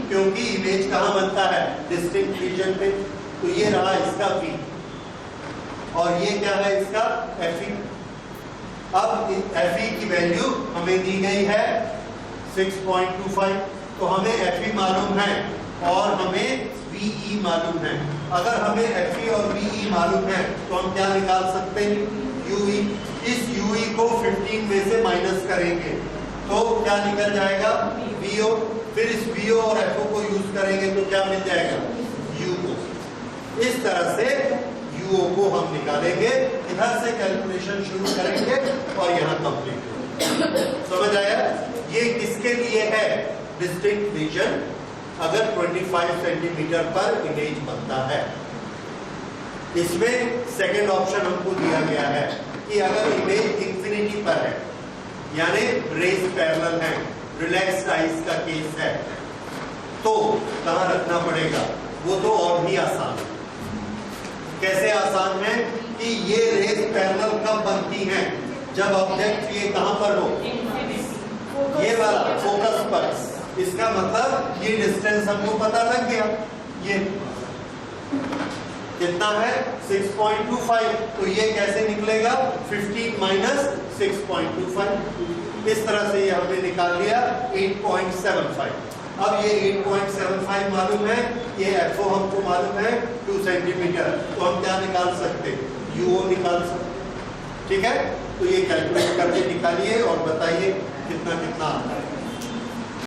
क्योंकि इमेज कहाँ बनता है? डिस्टिंक्ट रीजन पे, तो ये रहा इसका V। और ये क्या है इसका? FE। अब FE की वैल्यू हमें दी गई है 6.25, तो हमें FE मालूम है और हमें VE मालूम है। अगर हमें FE और VE मालूम है तो हम क्या निकाल सकते हैं? UE। इस UE को 15 में से माइनस करेंगे तो क्या निकल जाएगा? VO। फिर इस VO और FO को यूज करेंगे तो क्या मिल जाएगा? UO। इस तरह से UO को हम निकालेंगे, इधर से कैलकुलेशन शुरू करेंगे और यहाँ कंप्लीट। समझ आया? ये किसके लिए है? डिस्टिंक्ट विजन, अगर 25 सेंटीमीटर पर इमेज बनता है। इसमें सेकेंड ऑप्शन हमको दिया गया है कि अगर इमेज इंफिनिटी पर है, यानी रेज पैरेलल है, रिलैक्स्ड आइज का केस है, तो कहां रखना पड़ेगा? वो तो और भी आसान है। कैसे आसान है कि ये रेज पैरेलल कब बनती हैं? जब ऑब्जेक्ट ये कहां पर हो? ये वाला फोकस पर। इसका मतलब ये डिस्टेंस हमको पता लग गया, ये कितना है? 6.25। तो ये कैसे निकलेगा? 15 माइनस 6.25। इस तरह से ये हमने निकाल लिया 8.75। अब ये 8.75 मालूम है, ये FO हमको मालूम है 2 सेंटीमीटर, तो हम क्या निकाल सकते? UO निकाल सकते। ठीक है, तो ये कैलकुलेट करके निकालिए और बताइए कितना कितना आता है।